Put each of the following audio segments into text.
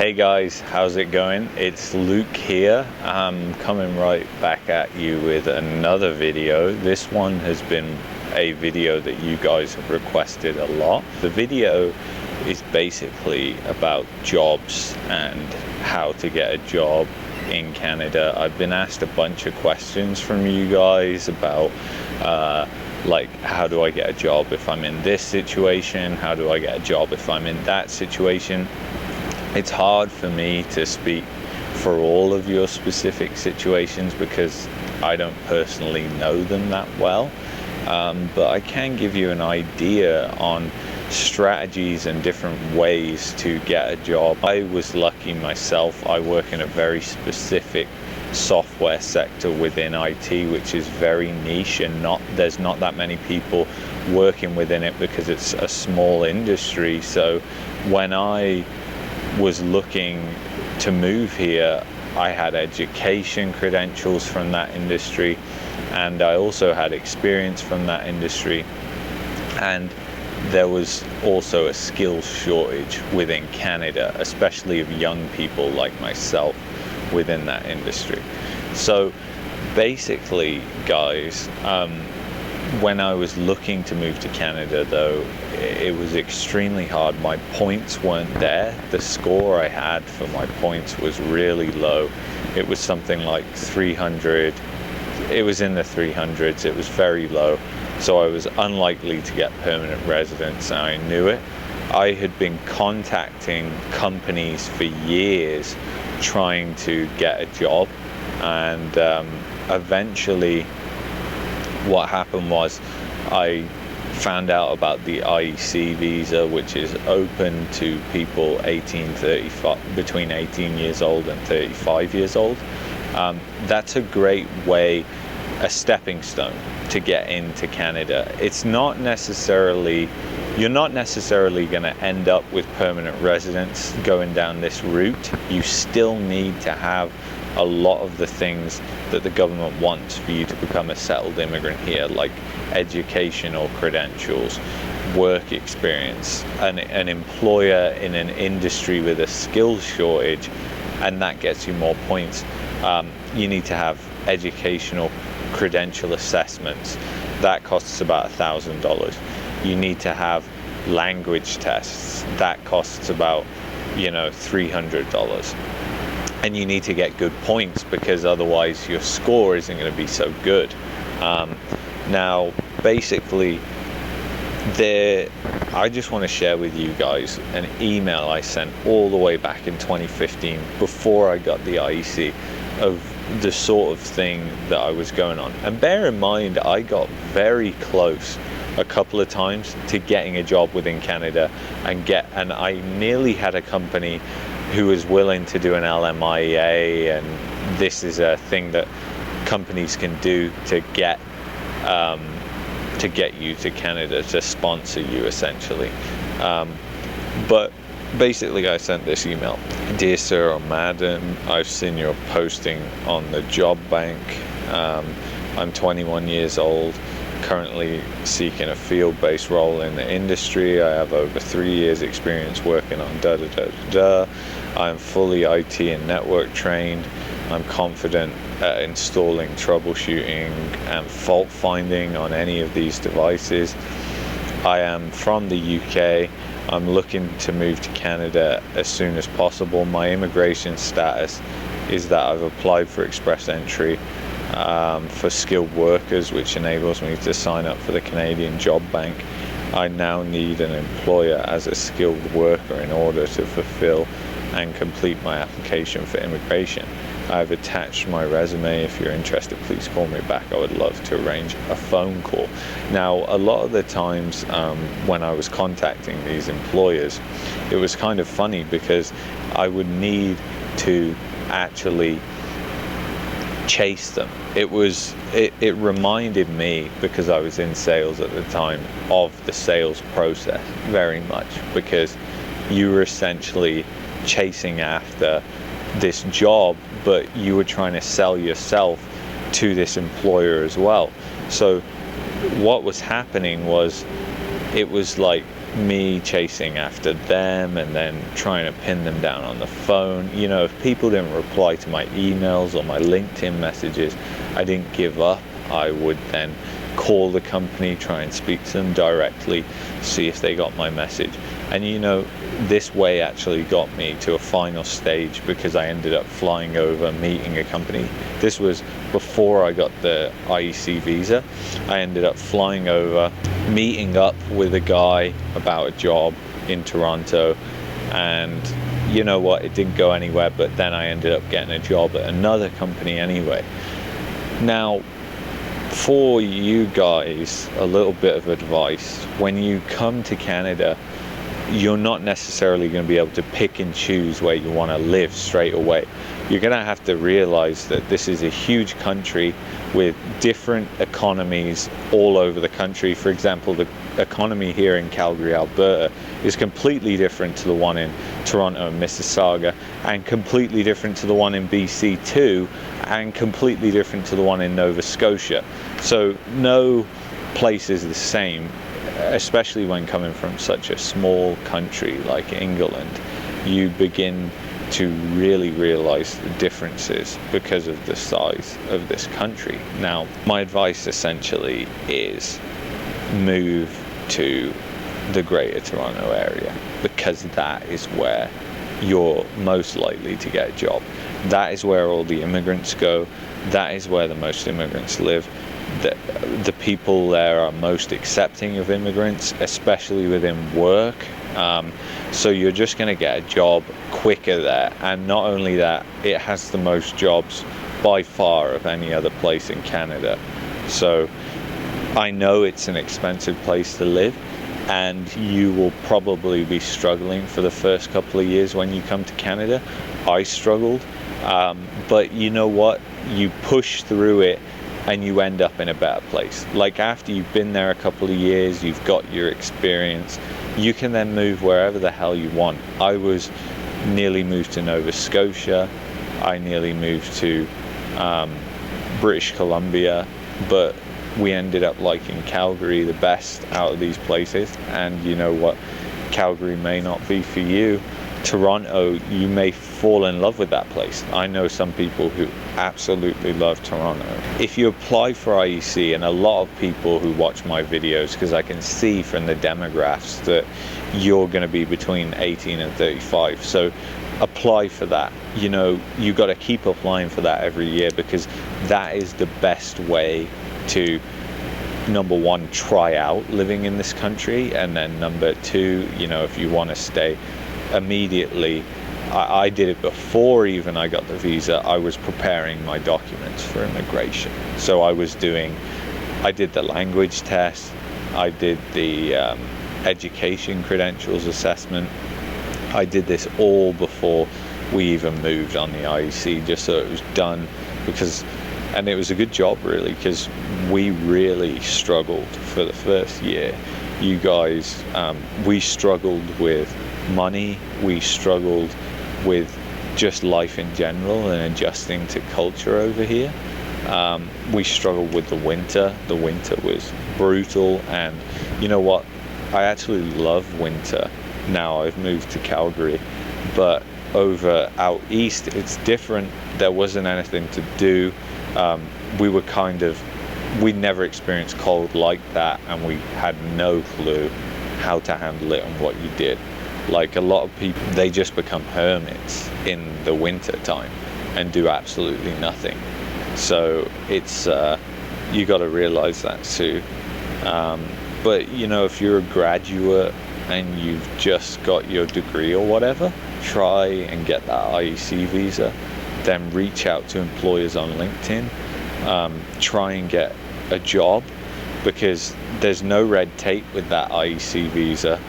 Hey guys, how's it going? It's Luke here. I'm coming right back at you with another video. This one has been a video that you guys have requested a lot. The video is basically about jobs and how to get a job in Canada. I've been asked a bunch of questions from you guys about like, how do I get a job if I'm in this situation? How do I get a job if I'm in that situation? It's hard for me to speak for all of your specific situations because I don't personally know them that well, but I can give you an idea on strategies and different ways to get a job. I was lucky myself. I work in a very specific software sector within IT, which is very niche, and there's not that many people working within it because it's a small industry. So when I was looking to move here, I had education credentials from that industry, and I also had experience from that industry, and there was also a skills shortage within Canada, especially of young people like myself within that industry. So basically, guys, when I was looking to move to Canada, though, it was extremely hard. My points weren't there. The score I had for my points was really low. It was something like 300. It was in the 300s. It was very low. So I was unlikely to get permanent residence, and I knew it. I had been contacting companies for years trying to get a job, and eventually what happened was I found out about the IEC visa, which is open to people between 18 years old and 35 years old. That's a great way, a stepping stone to get into Canada. It's not necessarily, you're not necessarily going to end up with permanent residence going down this route. You still need to have a lot of the things that the government wants for you to become a settled immigrant here, like educational credentials, work experience, an employer in an industry with a skills shortage, and that gets you more points. You need to have educational credential assessments. That costs about $1,000. You need to have language tests. That costs about, $300. And you need to get good points because otherwise your score isn't going to be so good. Now, basically, I just want to share with you guys an email I sent all the way back in 2015 before I got the IEC of the sort of thing that I was going on. And bear in mind, I got very close a couple of times to getting a job within Canada, and I nearly had a company who was willing to do an LMIA, and this is a thing that companies can do to get you to Canada, to sponsor you essentially. But basically I sent this email. Dear sir or madam, I've seen your posting on the job bank. I'm 21 years old, currently seeking a field-based role in the industry. I have over 3 years experience working on I'm fully IT and network trained. I'm confident at installing, troubleshooting, and fault finding on any of these devices. I am from the UK. I'm looking to move to Canada as soon as possible. My immigration status is that I've applied for express entry for skilled workers, which enables me to sign up for the Canadian Job Bank. I now need an employer as a skilled worker in order to fulfill and complete my application for immigration. I've attached my resume. If you're interested, please call me back. I would love to arrange a phone call. Now, a lot of the times when I was contacting these employers, it was kind of funny because I would need to actually chase them. It reminded me, because I was in sales at the time, of the sales process very much, because you were essentially chasing after this job, but you were trying to sell yourself to this employer as well. So what was happening was, it was like me chasing after them and then trying to pin them down on the phone. You know, if people didn't reply to my emails or my LinkedIn messages, I didn't give up. I would then call the company, try and speak to them directly, see if they got my message. And you know, this way actually got me to a final stage, because I ended up flying over, meeting a company. This was before I got the IEC visa. I ended up flying over, meeting up with a guy about a job in Toronto, and you know what, it didn't go anywhere, but then I ended up getting a job at another company anyway. Now, for you guys, a little bit of advice: when you come to Canada, you're not necessarily going to be able to pick and choose where you want to live straight away. You're going to have to realize that this is a huge country with different economies all over the country. For example, the economy here in Calgary, Alberta, is completely different to the one in Toronto and Mississauga, and completely different to the one in BC too, and completely different to the one in Nova Scotia. So no place is the same, especially when coming from such a small country like England. You begin to really realize the differences because of the size of this country. Now, my advice essentially is move to the Greater Toronto area, because that is where you're most likely to get a job. That is where all the immigrants go. That is where the most immigrants live. The people there are most accepting of immigrants, especially within work. So you're just going to get a job quicker there. And not only that, it has the most jobs by far of any other place in Canada. So I know it's an expensive place to live, and you will probably be struggling for the first couple of years when you come to Canada. I struggled, but you know what? You push through it and you end up in a better place. Like, after you've been there a couple of years, you've got your experience, you can then move wherever the hell you want. I was nearly moved to Nova Scotia. I nearly moved to British Columbia, but we ended up liking Calgary the best out of these places. And you know what? Calgary may not be for you. Toronto, you may fall in love with that place. I know some people who absolutely love Toronto. If you apply for IEC, and a lot of people who watch my videos, because I can see from the demographics that you're going to be between 18 and 35, so apply for that. You know, you got to keep applying for that every year, because that is the best way to, number one, try out living in this country, and then number two, you know, if you want to stay immediately. I did it before even I got the visa. I was preparing my documents for immigration. So I did the language test, I did the education credentials assessment. I did this all before we even moved on the IEC, just so it was done, and it was a good job really, because we really struggled for the first year. You guys, we struggled with money, we struggled with just life in general and adjusting to culture over here. We struggled with the winter. The winter was brutal, and you know what? I actually love winter now. I've moved to Calgary, but over out east it's different. There wasn't anything to do. We'd never experienced cold like that, and we had no clue how to handle it and what you did. Like, a lot of people, they just become hermits in the winter time and do absolutely nothing. So it's you got to realize that too. But you know, if you're a graduate and you've just got your degree or whatever, try and get that IEC visa. Then reach out to employers on LinkedIn. Try and get a job, because there's no red tape with that IEC visa,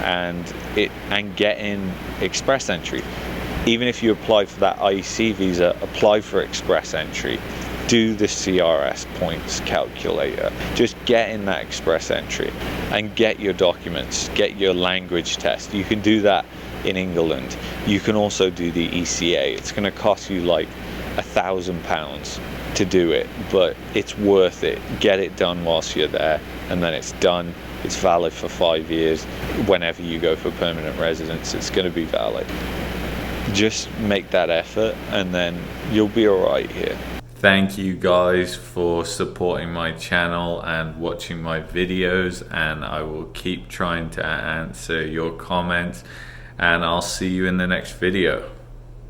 and get in express entry. Even if you apply for that IEC visa, apply for express entry. Do the CRS points calculator. Just get in that express entry and get your documents, get your language test. You can do that in England. You can also do the ECA. It's going to cost you like £1,000 to do it, but it's worth it. Get it done whilst you're there, and then it's done. It's valid for 5 years. Whenever you go for permanent residence, it's going to be valid. Just make that effort and then you'll be all right here. Thank you guys for supporting my channel and watching my videos, and I will keep trying to answer your comments, and I'll see you in the next video.